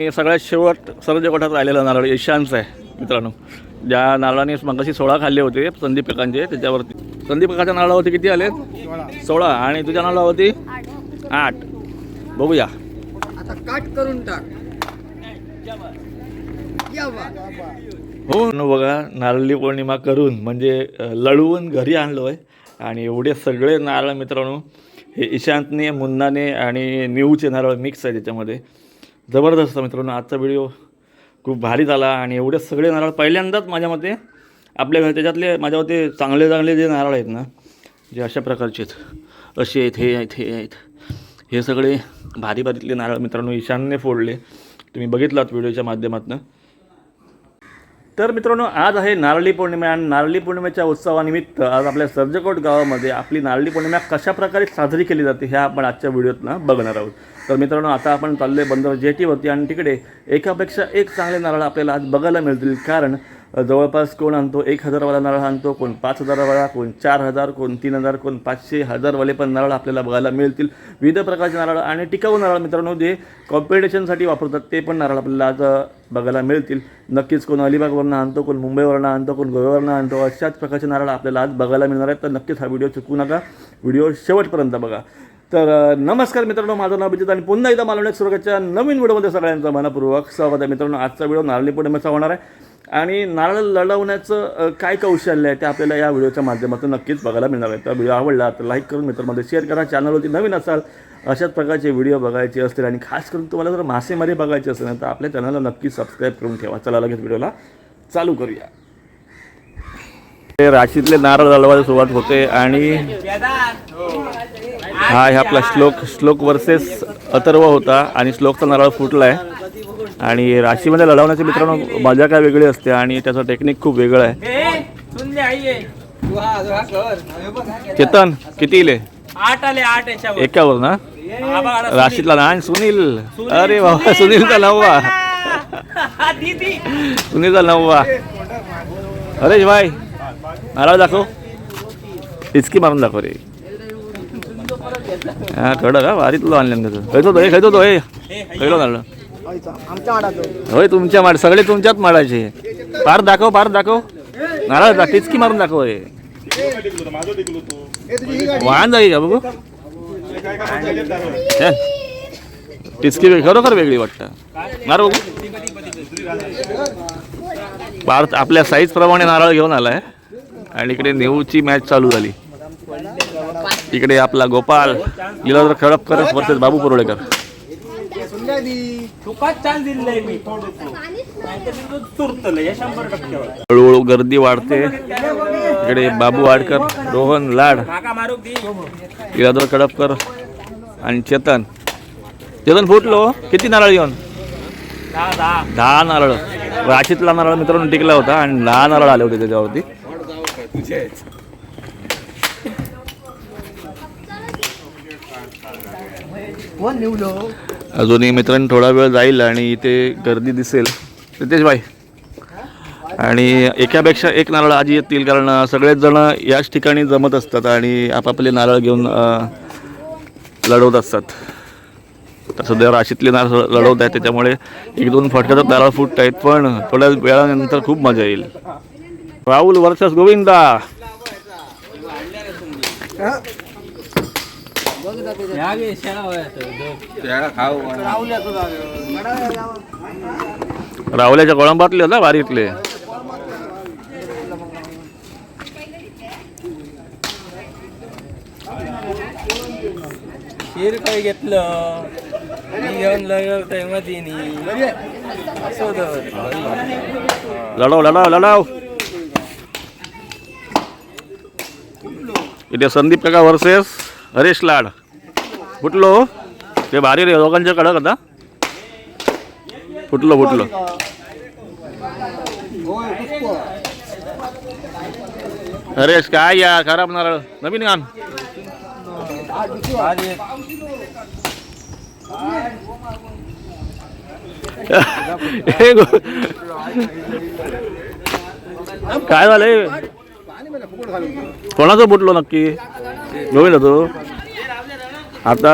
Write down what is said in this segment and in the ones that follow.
सगळ्यात शेवट सर्ज कोठात राहिलेला नारळ ईशानचा आहे मित्रांनो. ज्या नारळाने मगाशी 16 खाल्ले होते संदीप काकांचे, त्याच्यावरती संदीप काकाच्या नारळावरती किती आले? 16 आणि तुझ्या नारळावरती 8. बघूया आता काट करून टाक. हो बघा, नारळी पौर्णिमा करून म्हणजे लढवून घरी आणलो आहे. आणि एवढे सगळे नारळ मित्रांनो हे ईशांतने, मुन्नाने आणि न्यूचे नारळ मिक्स आहे त्याच्यामध्ये. जबरदस्त मित्रांनो, आजचा व्हिडिओ खूप भारी झाला. आणि एवढे सगळे नारळ पहिल्यांदाच माझ्या मते आपल्या घर त्याच्यातले माझ्या मते चांगले चांगले जे नारळ आहेत ना, जे अशा प्रकारचे आहेत, असे आहेत, हे आहेत, हे आहेत, हे सगळे भारी भारीतले नारळ मित्रांनो ईशानने फोडले. तुम्ही बघितलात व्हिडिओच्या माध्यमातून. तर मित्रांनो आज आहे नारळी पौर्णिमा आणि नारळी पौर्णिमेच्या उत्सवानिमित्त आज आपल्या सर्जकोट गावामध्ये आपली नारळी पौर्णिमा कशा प्रकारे साजरी केली जाते हे आपण आजच्या व्हिडिओतनं बघणार आहोत. तर मित्रांनो आता आपण चालले बंदर जेटीवरती आणि तिकडे एकापेक्षा एक चांगले नारळ आपल्याला आज बघायला मिळतील. कारण जवळपास कोण आणतो 1000वाला नारळ आणतो, कोण 5000वाला, कोण 4000, कोण 3000, कोण 500, 1000वाले पण नारळ आपल्याला बघायला मिळतील. विविध प्रकारचे नारळ आणि टिकाऊ नारळ मित्रांनो जे कॉम्पिटिशनसाठी वापरतात ते पण नारळ आपल्याला आज बघायला मिळतील. नक्कीच कोण अलिबागवरून आणतो, कोण मुंबईवरून आणतो, कोण गोव्यावरून आणतो, अशाच प्रकारचे नारळ आपल्याला आज बघायला मिळणार आहेत. तर नक्कीच हा व्हिडिओ चुकू नका, व्हिडिओ शेवटपर्यंत बघा. तर नमस्कार मित्रांनो, माझं नाव अभिजित आणि पुन्हा एकदा मालवणी एक्सप्लोरच्या नवीन व्हिडिओमध्ये सगळ्यांचं मनपूर्वक स्वागत आहे. मित्रांनो आजचा व्हिडिओ नारळी पौर्णिमेचा होणार आहे आणि नारळ लढवण्याचं काय कौशल्य आहे ते आपल्याला या व्हिडिओच्या माध्यमातून नक्कीच बघायला मिळणार आहे. तर व्हिडिओ आवडला तर लाईक करून मित्रांमध्ये शेअर करा. चॅनलवरती नवीन असाल, अशाच प्रकारचे व्हिडिओ बघायचे असतील आणि खास करून तुम्हाला जर मासेमारी बघायची असेल तर आपल्या चॅनलला नक्की सबस्क्राईब करून ठेवा. चला लगेच व्हिडिओला चालू करूया. राशीतले नारळ लढवायला सुरुवात होते आणि हा आपला श्लोक वर्सेस अथर्व होता आणि श्लोकचा नारळ फुटला आहे. आणि राशीमध्ये लढवण्याची मित्रांनो मजा काय वेगळी असते आणि त्याचं टेक्निक खूप वेगळं आहे. चेतन किती इले? 8 आले, 8 याच्यावर एकावर ना राशीतला ना. आणि सुनील, अरे बाबा सुनीलचा 9वा, सुनीलचा 9वा. अरे भाई नारळ दाखव, इचकी मारून दाखव रे. हा कडक हा वारीतलो आणलं त्याचं. खायचो तो खायचो तो हे पहिलं नारळ होय तुमच्या माड सगळे तुमच्यात माडायचे. पार दाखव नारळ दाखव, टिचकी मारून दाखव. हे वाहन जाई का बघू, टिचकी खरोखर वेगळी वाटतं. नारळ बघू पार आपल्या साईज प्रमाणे नारळ घेऊन आलाय. आणि इकडे नेऊची मॅच चालू झाली. इकडे आपला गोपाल लीलाधर खडपकर वर्सेस बाबू परोळेकर. हळूहळू गर्दी वाढते. इकडे बाबू वाडकर, रोहन लाड, लीलाधर खडपकर आणि चेतन फुटलो. किती नारळ घेऊन? 10 नारळ. राशीतला नारळ मित्रांनो टिकला होता आणि 10 नारळ आले होते त्याच्यावरती. अजूनही मित्रांनो थोडा वेळ जाईल आणि इथे गर्दी दिसेल रितेश भाई. आणि एकापेक्षा एक नारळ आज येतील कारण सगळेच जण याच ठिकाणी जमत असतात आणि आपापले नारळ घेऊन लढवत असतात. तर सध्या राशीतले नारळ लढवत आहेत त्याच्यामुळे 1-2 फटक्यात नारळ फुटत आहेत. पण थोड्या वेळानंतर खूप मजा येईल. राहुल वर्सेस गोविंदा. राहुल्याच्या कोळंबातले होता वारीतले. खीर काही घेतलं घेऊन लढाव. इथे संदीप काका वर्सेस हरेश लाड. फुटलो ते भारी रे, दोघांच्या कडक होता. फुटलो हरेश काय या खराब नारळ नवीन गाण. काय झालंय? कोणाचं फुटलो नक्की? गोविंद तो आता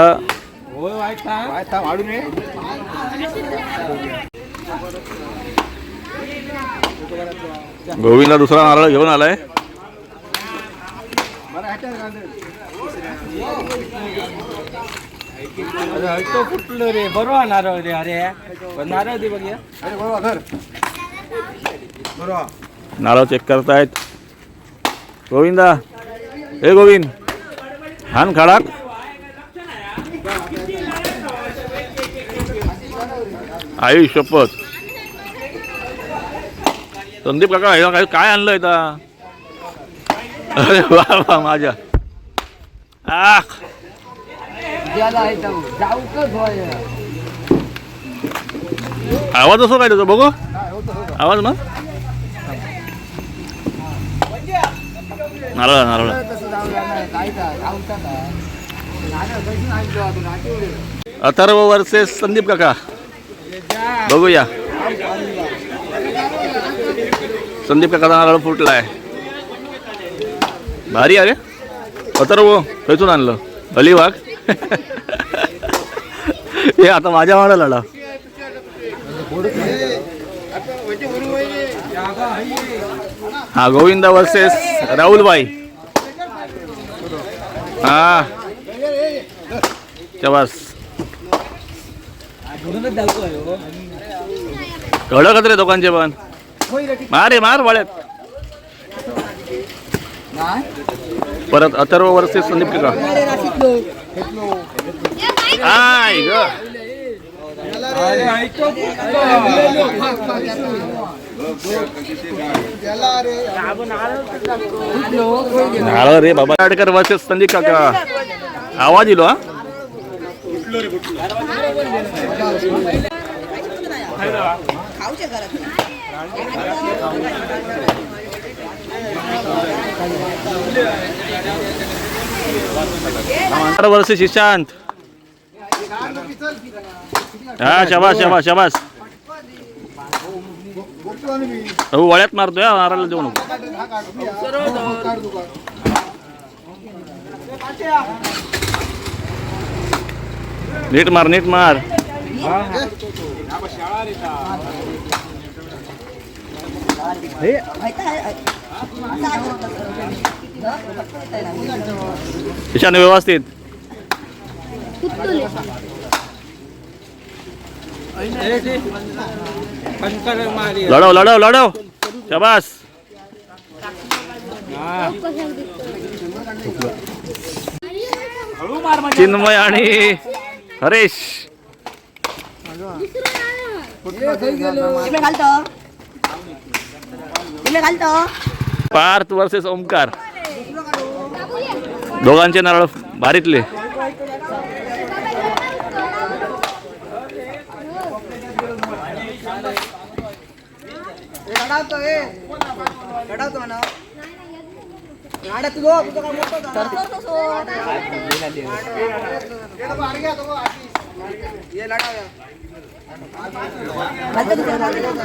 गोविंदला दुसरा नारळ घेऊन आलाय. तो फुटलो रे बरोबर नारळ रे. अरे पण नारळ दे बघूया. नारळ चेक करतायत गोविंदा. हे गोविंद हान खडाक. आई शपथ. संदीप काका हे काय आणलं इथं. अरे वा वा माझ्या आख. आवाज असो काय त्याचा बघू. आवाज मग नारळ नारळ. अथर्व वर्सेस संदीप काका. बघूया. संदीप काकाचा नारळ फुटलाय. भारी अरे. अथर्व खयचून आणलं अलिबाग. हे आता माझ्या वाडा लढा. हा गोविंदा वर्सेस राहुलबाई. हा चबास. कडकच रे दोघांचे पण. मार रे मार वाळ्यात. परत अथर्व वर्सेस संदीप काका. आय ग. नारळ रे बाबा. आडकर वर्सेस संदीप काका. आवाज इलो. हा वर्सेस ईशांत. हा शाबास शाबास शाबास. वळ्यात मारतोय नारळाला देऊ नको. नीट मार नीट मार. ईशान व्यवस्थित. लढव लढव लढव. शाबास. चिन्मय आणि हरेश. पार्थ वर्सेस ओमकार. दोघांचे नारळ भारीतले.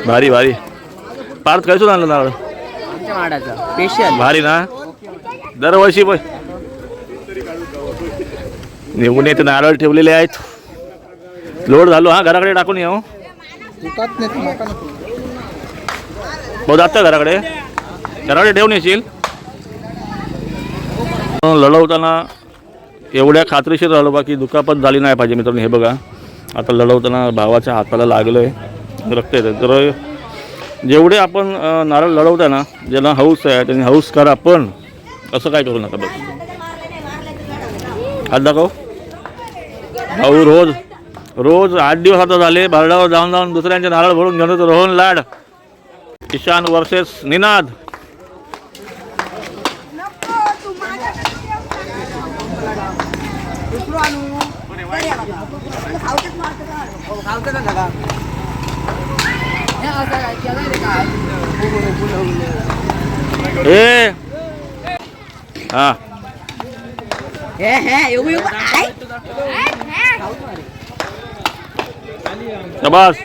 भारी भारी. पार्थ कैसून आणलं नारळ. स्पेशल भारी ना. दरवर्षी पण निघून येते नारळ ठेवलेले आहेत. लोड झालो. हा घराकडे टाकून येऊ. हो जातं घराकडे. घराकडे ठेवून येशील. लढवताना एवढ्या खात्रीशीर लढवा बाकी दुखापत झाली नाही पाहिजे मित्रांनो. हे बघा आता लढवताना भावाच्या हाताला लागलंय. रक्त येतं. तर जेवढे आपण नारळ लढवता ना ज्यांना हौस आहे त्यांनी हौस करा. पण असं काय करू नका. बघ हात दाखव. भाऊ रोज रोज 8 दिवस आता झाले बारडावर जाऊन जाऊन दुसऱ्यांचे नारळ भरून घेऊन येतो. रोहन लाड. ईशान वर्सेस निनाद. ए हा शाबास.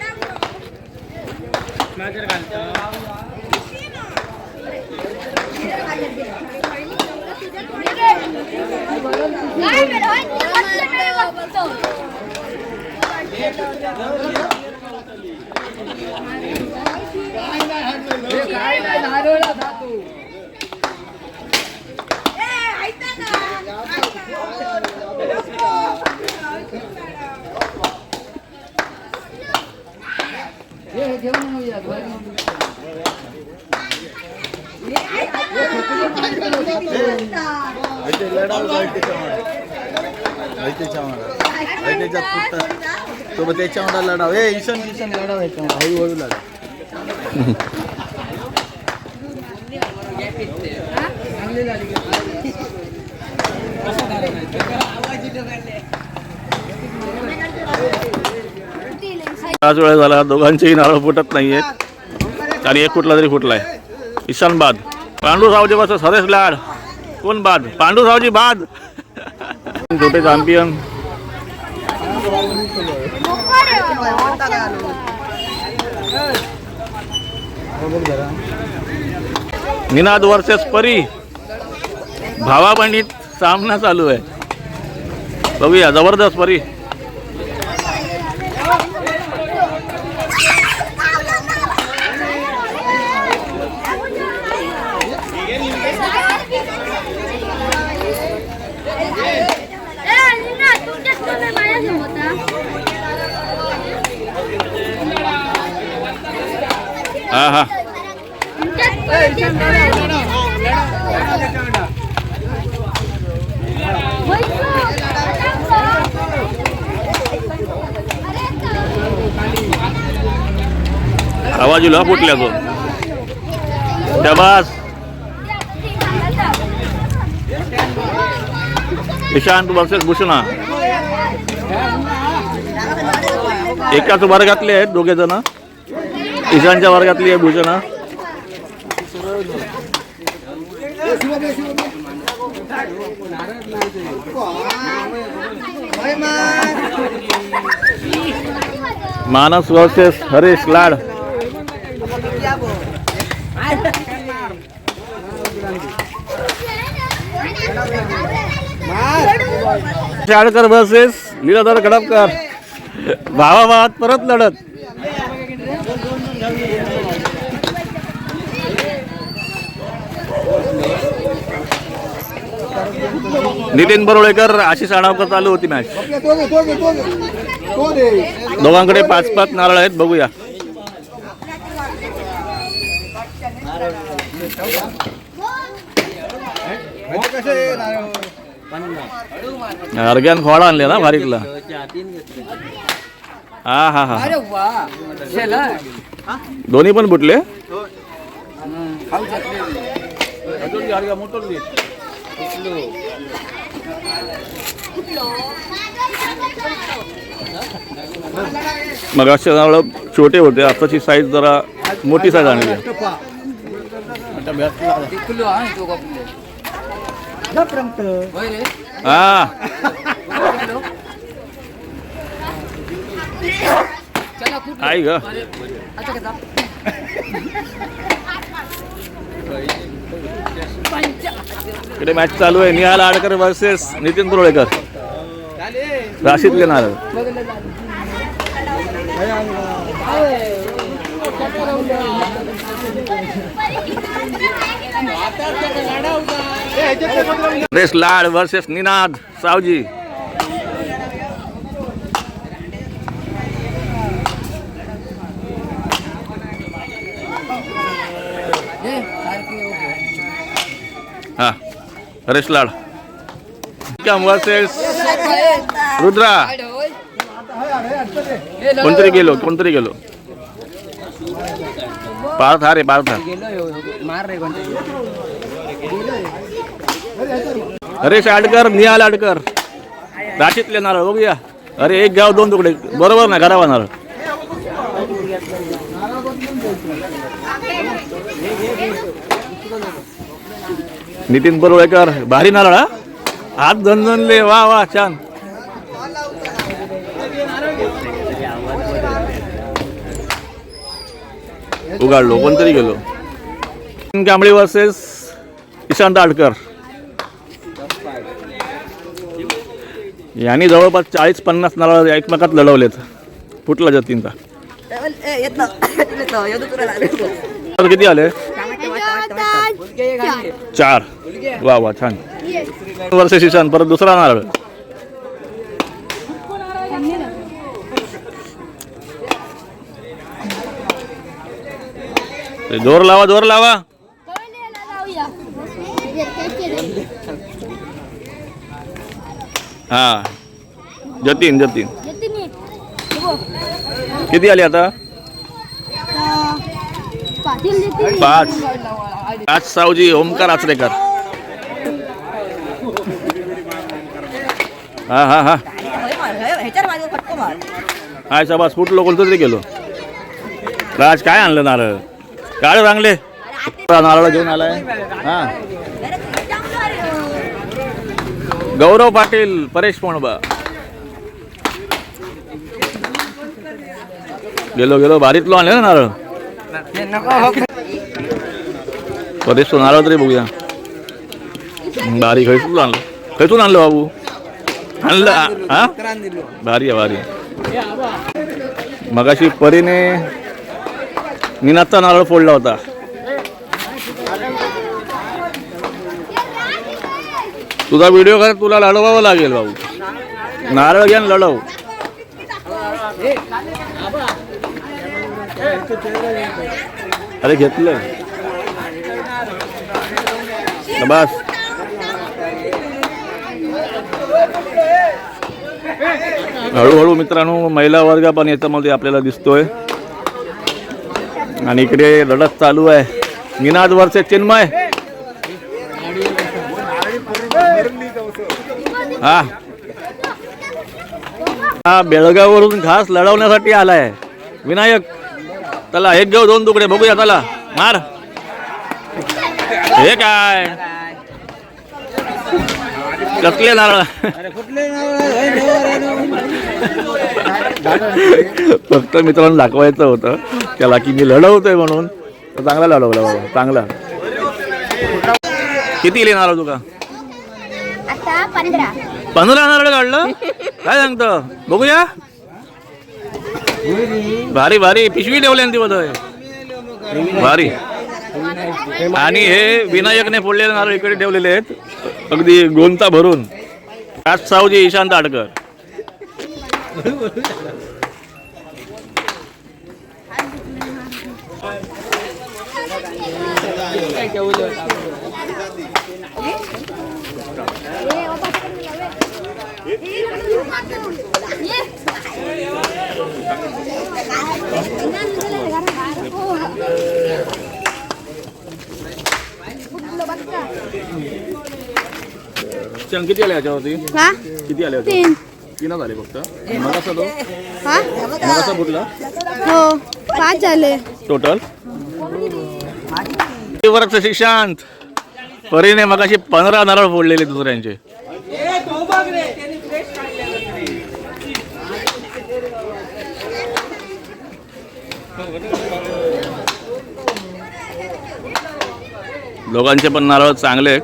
काय नाही नारळला जातो. घेऊन येऊया तो त्याच्यावर लढाव ए ईशान ईशान लढाव हळूहळू लढाव पाच वेळा झाला दोघांचेही नारळ फुटत नाहीयेत आणि एक कुठला तरी फुटलाय. ईशान बाद. पांडुरावजी वर्सेस हरेश लाड. कोण बाद? पांडुरावजी बाद. छोटे चॅम्पियन. निनाद वर्सेस परी. भावा बहिणीत सामना चालू आहे. बघूया जबरदस्त परी. हा हा आवाज येईल फुटल्या तो. शाबास. ईशांत वर्सेस भूषणा. एकाच वर्गातले आहेत दोघे जण. ईशानच्या वर्गातली आहे भूषणा. मानस वर्सेस हरेश लाड. शाळकर वर्सेस लीलाधर कडपकर. भावाभावात परत लढत. नितीन बरोळेकर आशिष आणावकर चालू होती मॅच. दोघांकडे 5-5 नारळ आहेत. बघूया. अर्ग्यान खोडा आणले ना भारीकला. हा हा हा. अरे वा चला दोन्ही पण फुटले. मग असे नारळ छोटे होते. आताची साईज जरा मोठी साईज आणली. हा आई ग. इकडे मॅच चालू आहे. निहाल आडकर वर्सेस नितीन बरोळेकर. राशीतले नारळ. हरेश लाड वर्सेस निनाद सावजी. हा हरेश लाड वर्सेस रुद्रा. कोणतरी गेलो. पार्था रे पार्था. हरेश आडकर निहाल आडकर. राशीतले नारळ. बघूया. अरे एक गाव 2 तुकडे. बरोबर ना घरावा नारळ. नितीन बरोळेकर. भारी नारळ. हा हात धनधनले. वा वा छान. उगाडलो. कोणतरी गेलो. कांबळी वर्सेस ईशांत आडकर. यांनी जवळपास 40-50 नारळ एकमेकात लढवलेत. फुटला जातींचा. तर किती आले? 4. वा वा छान. वर्ष शिक्षण परत दुसरा नारळ. जोर लावा जोर लावा. हा जतीन जतीन किती आली आता? 5. सावजी ओमकार आचरेकर. हा हा हा हाय शाबास फुटलो कोणतं तरी गेलो. राज काय आणलं नारळ? काळ चांगले नारळ घेऊन आलाय. हा गौरव पाटील परेश पोणबा. गेलो गेलो भारीतलो आणले ना नारळ. परेश तो नारळ तरी बघूया. भारी खैसून आणलं. खैसून आणलं बाबू? आणलं हा भारी आहे भारी. मगाशी परीने निनादचा नारळ फोडला होता. तुझा व्हिडिओ कर तुला लढवावं लागेल बाबू. नारळ घ्या लढव. अरे घेतलं बस. हळूहळू मित्रांनो महिला वर्ग पण याच्यामध्ये आपल्याला दिसतोय. आणि इकडे लढत चालू आहे. निनाद वर्ष चिन्मय. हा हा बेळगाववरून खास लढवण्यासाठी आलाय विनायक. त्याला एक घेऊ 2 तुकडे बघूया. त्याला मार. हे काय कसले नारळ? फक्त मित्रांनो दाखवायचं होतं त्याला की मी लढवतोय म्हणून. तर चांगला लढवला बाबा चांगला. किती इले नारळ तुका? 15 नारळ काढलं. काय सांगतो बघूया. भारी भारी पिशवी ठेवली ती बघ भारी. आणि हे विनायकने फोडलेले नारळ इकडे ठेवलेले आहेत अगदी गोंता भरून. राज सावजी ईशांत आडकर. किती आले याच्यावरती? किती आले? 3 आले फक्त. मगाचा तो मगाचा फुटला. हो 5 झाले टोटल. वर्ष शिक्षांत परीने मगाशी 15 नारळ फोडलेले दुसऱ्यांचे. दोघांचे पण नारळ चांगले.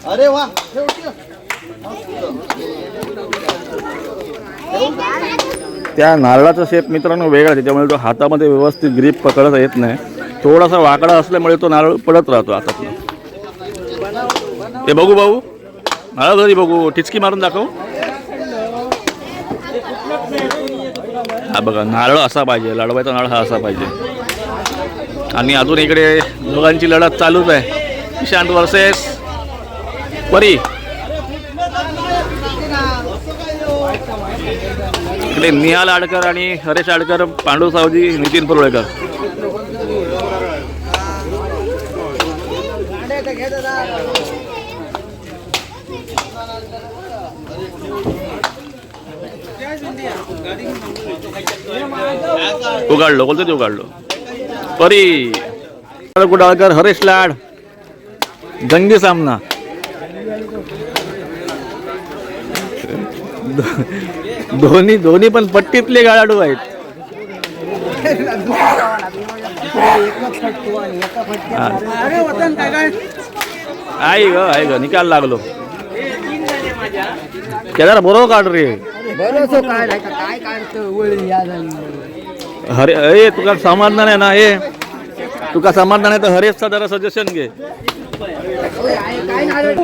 अरे वा. त्या नारळाचा शेप मित्रांनो वेगळा. त्याच्यामुळे तो हातामध्ये व्यवस्थित ग्रीप पकडता येत नाही. थोडासा वाकडा असल्यामुळे तो नारळ पडत राहतो हातातून. ते बघू भाऊ नारळ घरी बघू. टिचकी मारून दाखव. हा बघा नारळ असा पाहिजे. लढवायचा नारळ हा असा पाहिजे. आणि अजून इकडे दोघांची लढत चालूच आहे. ईशांत वर्सेस परी. इकडे निहाल आडकर आणि हरेश आडकर, पांडू सावजी, नितीन परुळेकर. उघडलो बोलतो ते उघडलो परी कुडाळकर हरेश लाड जंगी सामना दोन्ही पण पट्टीतले खेळाडू आहेत. आहे ग निकाल लागलो केदार बरोबर काढ रे. बरोबर काय काढतो वळी या झाली. हरे ए तुका समाधान आहे ना हे तुका समाधान आहे तर हरेशचा जरा सजेशन घे. काय नारळ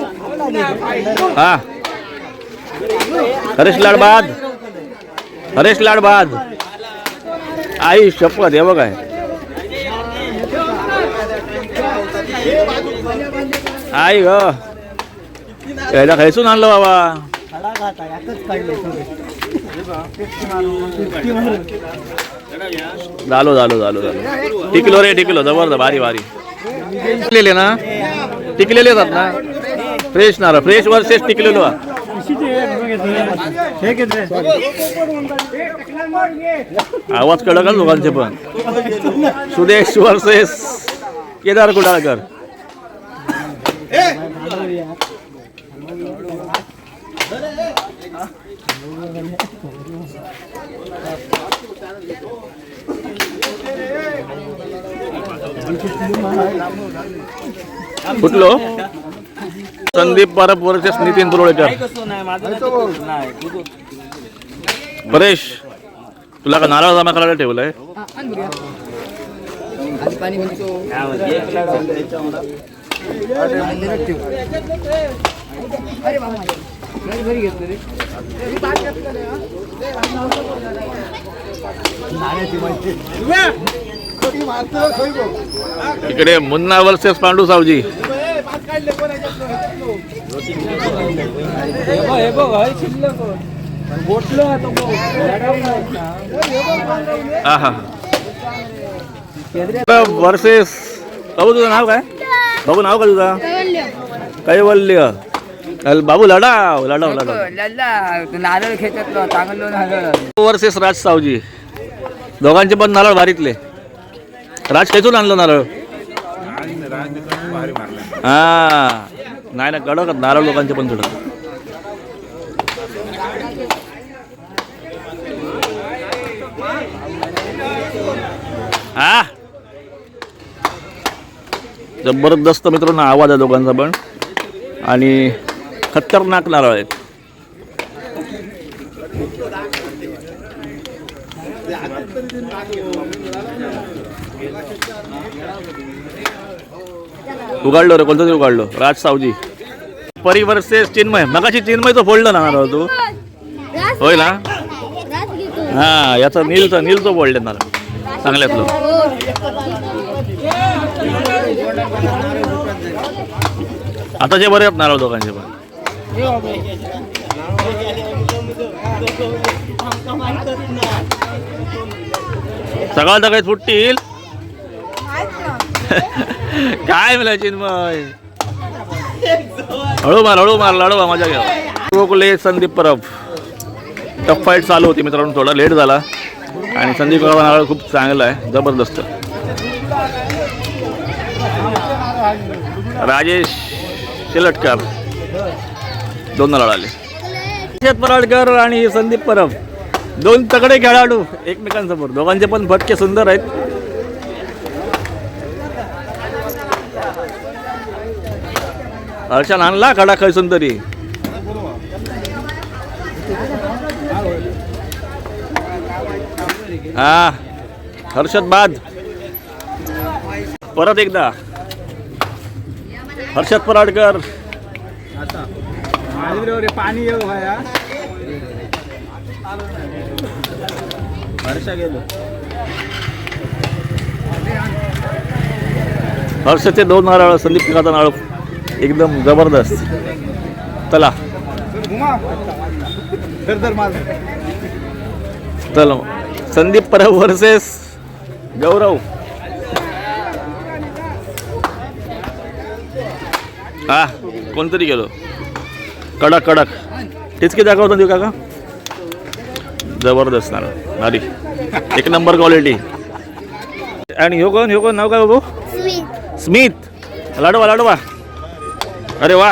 हा हरेश लाड बाद आई शपथ हे बघ आई ग याला खायसून आणलं बाबा. झालो टिकलो रे जबरदस्त भारी टिकलेले ना टिकलेले आहेत ना फ्रेश नारळ फ्रेश वर्सेस टिकलेलो. आवाज कळला का लोकांचे पण. सुदेश वर्सेस केदार कुडाळकर. कुठलो संदीप परब वर्सेस नितीन पुरोळेकर. परेश तुला का नारळ जमा करायला ठेवलाय. पाणी म्हणतो अरे बाबा घरी घेतलं रे. इकडे मुन्ना वर्सेस पांडू सावजी. वर्सेस बाबू तुझं नाव काय बाबू नाव का तुझा कैवल्य. बाबू लढाव नारळ खेचतलो चांगलो नारळ. वर्सेस राज सावजी. दोघांचे पण नारळ भारीतले. राज खेचून आणलं नारळ. हा नाही ना कडक नारळ लोकांचे पण कडक. हा जबरदस्त मित्रांनो आवाज आहे दोघांचा पण आणि खतरनाक नारळ आहेत. उघडलो रे कोणतं तरी उघडलो. राज सावजी परी वर्सेस चिन्मय. मगाशी चिन्मय तो फोडलं ना नारळ तू होय ना. हा याचा नीलचं फोडले नारळ चांगल्यातलं. आताचे बरे आहेत नारळ दोघांचे पण. सकाळ काही फुटतील काय मला चिन्मय. हळू मार लाडू माझ्या घ्या. संदीप परब टफ फाईट चालू होती मित्रांनो. थोडा लेट झाला आणि संदीप परब नारळ खूप चांगला आहे जबरदस्त. राजेश शेलटकर 2 नारळ आले. पराडकर आणि संदीप परब 2 तगडे खेळाडू एकमेकांसमोर. दोघांचे पण फटके सुंदर आहेत. हर्षान आणला कडा खैसून तरी. हा हर्षद बाद परत एकदा. हर्षद पराडकर पाणी हर्षदचे 2 नारळ संदीप पिकाचा नारळ एकदम जबरदस्त. चला चल संदीप परब वर्सेस गौरव. हा कोणतरी गेलो कडक टिचकी दाखवतो देऊ काका. जबरदस्त नारळ भारी एक नंबर क्वालिटी. आणि ह्यो कोण नाव काय बाबू? स्मिथ. लाडवा. अरे वा.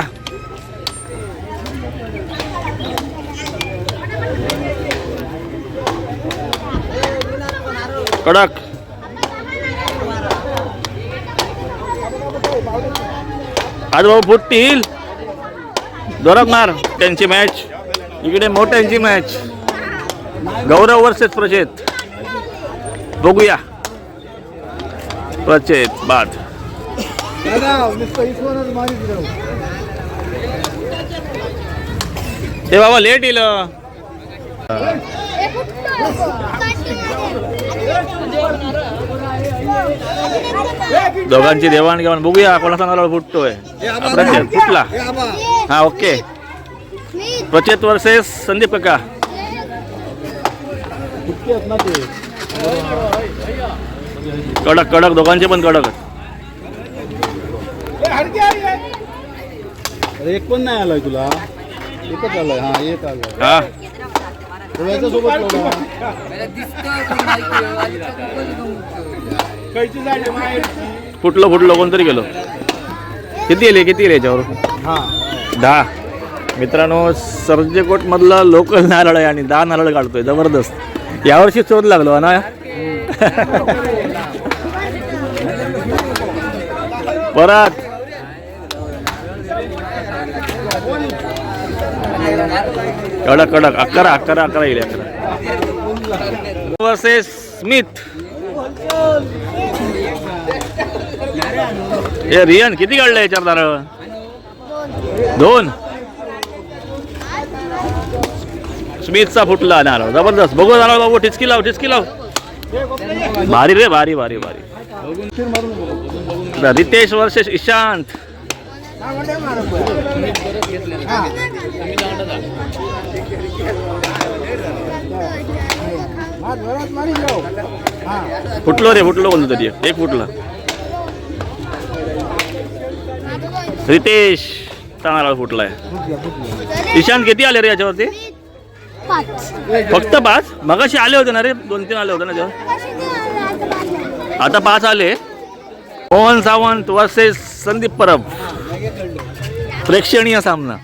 कडक. आज भाऊ फुटतील दोरकणार त्यांची मॅच. इकडे मोठ्यांची मॅच गौरव वर्सेस प्रचेत. बघूया प्रचेत बाद. ए बाबा लेट येईल. दोघांची देवाणघेवाण बघूया कोणाचा नारळ फुटतोय. प्रचेत फुटला. हा ओके. प्रचेत वर्सेस संदीप काका. कडक दोघांचे पण कडक. अरे एक पण नाही आलाय तुला. एकच आलाय. हा एक आलाय. हा सोबत फुटलं कोणतरी गेलो. किती येले याच्यावर? 10. मित्रांनो सर्जेकोट मधला लोकल नारळ आहे आणि 10 नारळ काढतोय. जबरदस्त. यावर्षी शोध लागलो ना. परत कडक 11 येईल. 11 वर्सेस स्मिथ. हे रियन किती काढलं याच्यावर नारळ? 2. स्मिथचा फुटला नारळ. जबरदस्त. बघू नारळ बाबू. टिचकी लाव. भारी रे भारी. रितेश वर्सेस ईशांत. फुटलो कोणतं तरी एक फुटला. रितेश नारळ फुटलाय. ईशांत किती आले रे याच्यावरती? फक्त 5. मगाशी आले होते ना रे 2-3 आले होते ना तेव्हा. आता 5 आले. मोहन सावंत वर्सेस संदीप परब. प्रेक्षणीय सामना.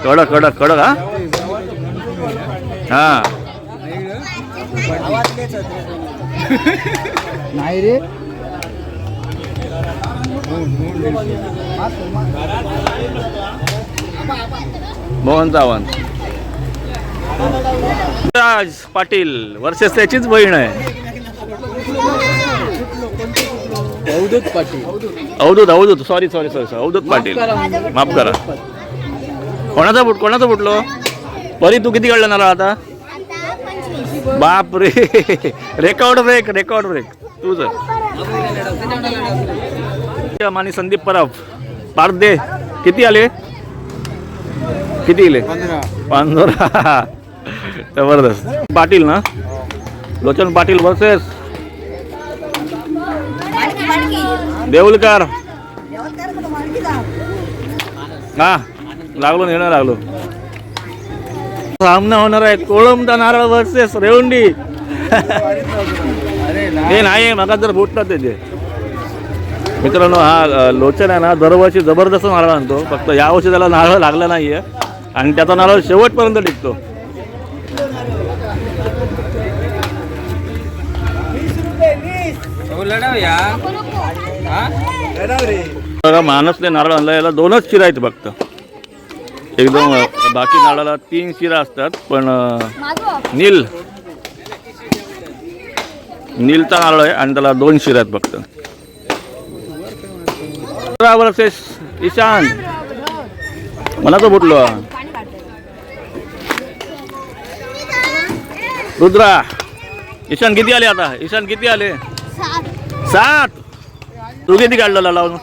कडक हा. नाही रे. मोहन सावंत. राज पाटील वर्सेस त्याचीच बहीण आहे अवधूत. सॉरी अवधूत पाटील. माफ करा. कोणाचा फुटलो? परी तू किती काढलं नारळ आता? बाप रे. रेकॉर्ड ब्रेक तुझ. आणि संदीप परब. पारदे किती आले? 15. जबरदस्त. पाटील ना. लोचन पाटील वर्सेस देऊलकर. हा लागलो. सामना होणार आहे कोळंबा नारळ वर्सेस रेवंडी. हे नाही मग जर फुटतात त्याचे. मित्रांनो हा लोचन आहे ना दरवर्षी जबरदस्त नारळ आणतो. फक्त यावर्षी त्याला नारळ लागला नाहीये आणि त्याचा नारळ शेवटपर्यंत टिकतो. बघा मानसने नारळ आणला. याला 2च शिरा आहेत फक्त. एकदम बाकी नारळाला 3 शिरा असतात. पण नीलचा नारळ आहे आणि त्याला 2 शिरा आहेत फक्त. वर्सेस ईशांत. मला तो फुटलो. रुद्रा. ईशान किती आले आता? 7. तू किती काढलं लावून?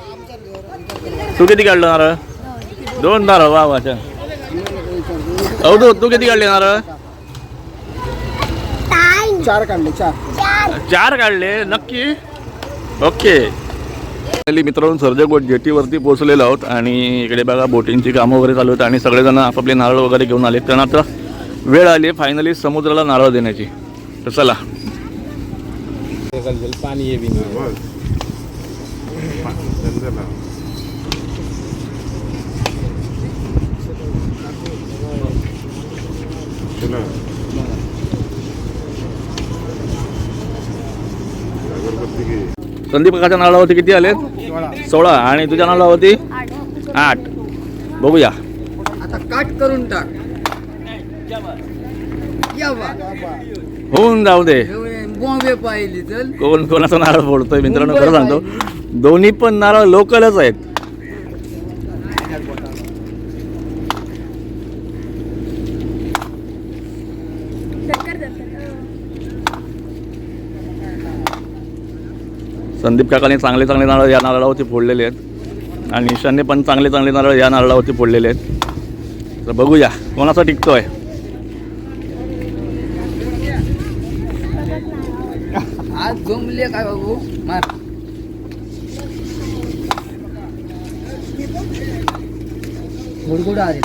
तू किती काढलं नारळ? 2 नारळ. वा. अवधूत तू किती काढले नारळ? 4 काढले. नक्की? ओके. मित्रांनो सर्जेकोट जेटीवरती पोहोचलेलो आहोत आणि इकडे बघा बोटिंगची कामं वगैरे चालू आहेत आणि सगळेजण आपापले नारळ वगैरे घेऊन आले. कारण आता वेळ आली फायनली समुद्राला नारळ देण्याची. तर चला पाणी ये संदीप काकाच्या नारळावरती किती आलेत? 16. आणि तुझ्या नारळावरती 8. बघूया. आता काट करून टाक. या बा. होऊन जाऊ दे. बॉम्बे पाहिली चल. कोण कोणाचा नारळ फोडतोय मित्रांनो, खरं सांगतो दोन्ही पण नारळ लोकलच आहेत. संदीप काकाने चांगले चांगले नारळ या नारळावरती फोडलेले आहेत आणि ईशानने पण चांगले चांगले नारळ या नारळावरती फोडलेले आहेत. तर बघूया कोणाचा टिकतोय. आज जमले काय बाबू मार. गुडगुडा अरे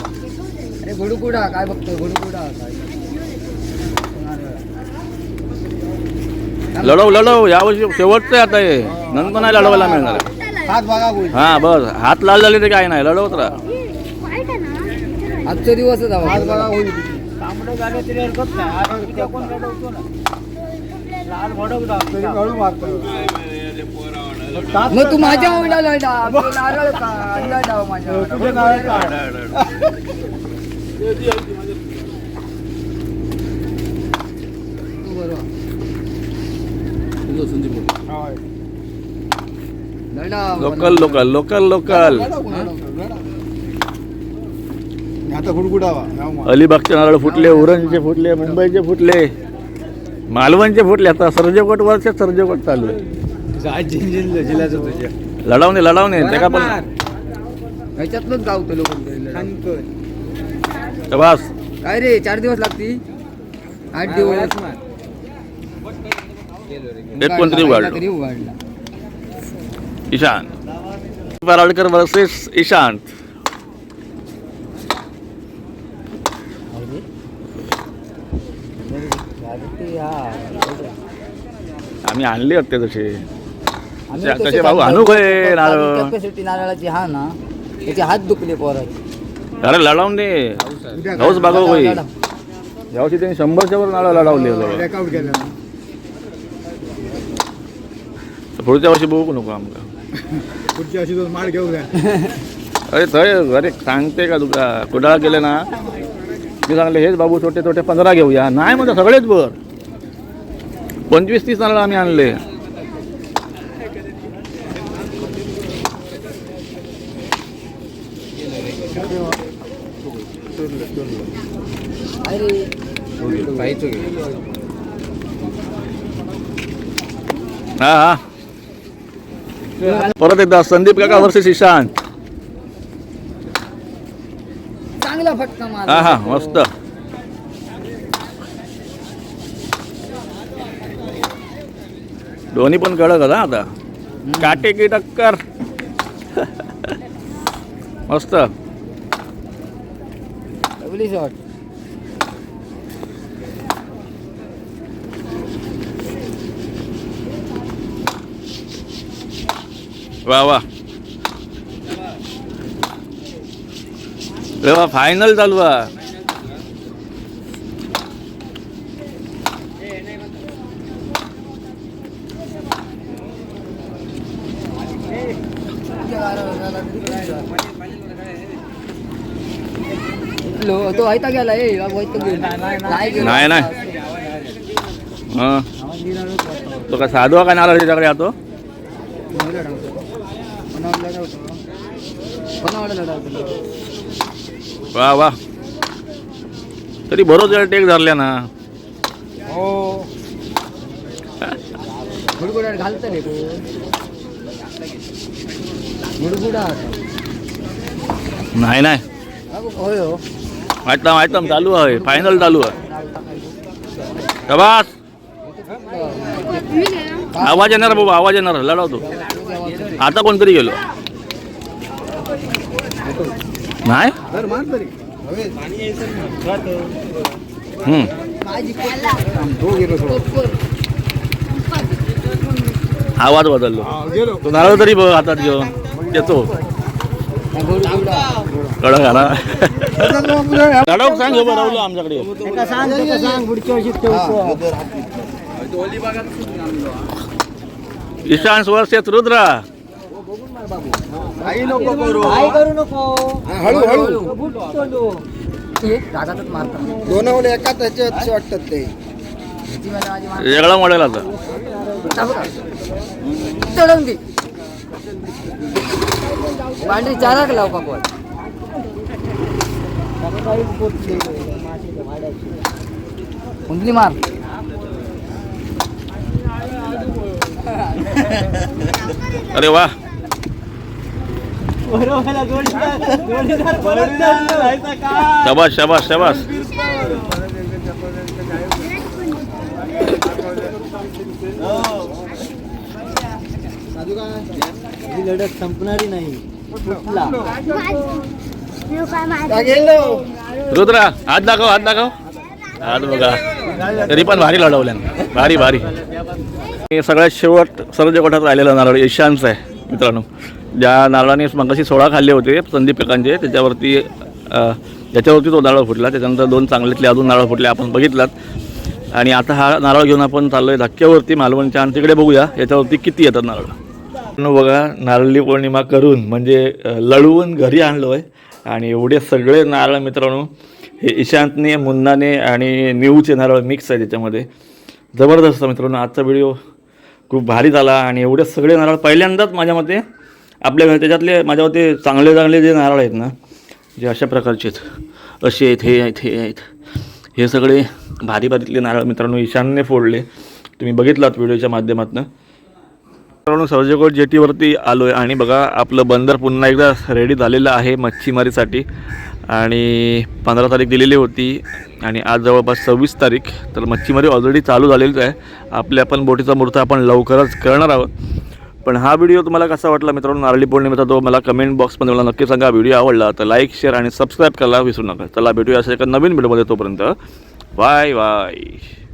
अरे गुडगुडा काय बघतोय गुडगुडा काय. लढव लढव यावर्षी शेवटचं आहे आता हे, नंतर नाही लढवायला मिळणार. हात बघा बोल. हां बस हात लाल झाले ते काय नाही, लढवत राहा. आजचा दिवस हात बघा होईल. तांबडं झालं तरी हरकत नाही. आज उद्या कोण लढवतो ना. लाल भडक मग तू माझ्या ओढा लढा नारळ का लढा माझ्या. तू बरोबर लढा. Local local local local. आता गुडगुडावा. अलिबागचे नारळ फुटले, उरणचे फुटले, मुंबईचे फुटले, मालवणचे फुटले. आता सर्जकोट वरचे सर्जकोट चालू आहे. लढावणे लढावणे त्या पण ह्याच्यातलंच गावतं लोक. बस काय रे 4 दिवस लागतील 8 दिवस. एक कोणतरी उघडलं. तरी उघडला. ईशान पराडकर वर्सेस ईशांत. आम्ही आणले होते तसे कसे भाऊ आणू काय नारळ. कॅपॅसिटी नारळाची हा ना त्याचे हात दुखले पोराचे. अरे लढावून दे जाऊच बागव होई. यावर्षी त्यांनी 100च्या वर नारळ लढावले. पुढच्या वर्षी बघू नको आमका. पुढच्या वर्षी माळ घेऊ द्या. अरे थंय अरे सांगते का तुका कुडाळा केले ना मी सांगले हेच बाबू छोटे छोटे 15 घेऊया. नाही म्हणजे सगळेच बर 25-30 नारळ आम्ही आणले. हा हा परत एकदा संदीप काका वर्सेस ईशांत. चांगला फटका मार. हा हा मस्त. दोन्ही पण कडक का आता काटे की टक्कर. मस्त. डबली शॉट. वा वा फायनल चालू आहे. तो आयता गेला नाही नाही हां तो का साधू का नारळ त्याच्याकडे येतो. वा वा तरी बरोच वेळ टेक धरल्या ना. हो गुडगुडा घालत रे तू. गुडगुडा नाही नाही होय हो. आयटम आयटम चालू आहे. फायनल चालू आहे. शबास आवाज येणार बाबा आवाज येणार. लढवतो आता कोणतरी गेलो नाही. आवाज बदललो तो नारळ तरी बघ हातात घेऊन येतो कडक आला कडक सांग बनवलं आमच्याकडे सांग पुढच्या वर्षी ठेवतो ईशान वर्षात रुद्रा काही नको करू काय करू नको हळू बुट सोडू. रागातच मारतात दोन एकाच ह्याच्यात वाटतात ते वेगळा मॉडेल आता चढवून दे पांढरी चाराक लाव पापड कुंडली मार अरे वा बरोबर जोडीदार परत जायचं का शाबास शाबास शाबास ही लढत संपणारी नाही कुठला रुद्रा हात दाखव हात दाखव हात बघा तरी पण भारी लढवल्यान भारी भारी हे सगळ्यात शेवट सर्ज कोठात राहिलेला नारळ ईशानचा आहे मित्रांनो ज्या नारळाने मगाशी 16 खाल्ले होते संदीप पिकांचे त्याच्यावरती याच्यावरती तो नारळ फुटला त्याच्यानंतर 2 चांगल्यातले अजून नारळ फुटले आपण बघितलात आणि आता हा नारळ घेऊन आपण चाललो आहे धक्क्यावरती मालवणच्या आणि तिकडे बघूया याच्यावरती किती येतात नारळ बघा नारळी पौर्णिमा करून म्हणजे लढवून घरी आणलो आहे आणि एवढे सगळे नारळ मित्रांनो हे ईशांतने मुन्नाने आणि न्यूचे नारळ मिक्स आहे त्याच्यामध्ये जबरदस्त मित्रांनो आजचा व्हिडिओ खूप भारी झाला आणि एवढे सगळे नारळ पहिल्यांदाच माझ्या मते आपल्या घर त्याच्यातले माझ्या मते चांगले चांगले जे नारळ आहेत ना जे अशा प्रकारचे आहेत असे आहेत हे आहेत हे आहेत हे सगळे भारी भारीतले नारळ मित्रांनो ईशानने फोडले तुम्ही बघितलात व्हिडिओच्या माध्यमातून मित्रांनो सर्जेकोट जेटीवरती आलो आहे आणि बघा आपलं बंदर पुन्हा एकदा रेडी झालेलं आहे मच्छीमारीसाठी आणि 15 तारीख दिलेली होती आणि आज जवळपास 26 तारीख तर मच्छीमारी ऑलरेडी चालू झालेलीच आहे आपल्या पण बोटीचा मुहूर्त आपण लवकरच करणार आहोत पण हा व्हिडिओ तुम्हाला कसा वाटला मित्रांनो नारळी पौर्णिमेचा तो मला कमेंट बॉक्समध्ये मला नक्की सांगा व्हिडिओ आवडला तर लाईक शेअर आणि सबस्क्राईब करायला विसरू नका चला भेटूया अशा एका नवीन व्हिडिओमध्ये तोपर्यंत बाय बाय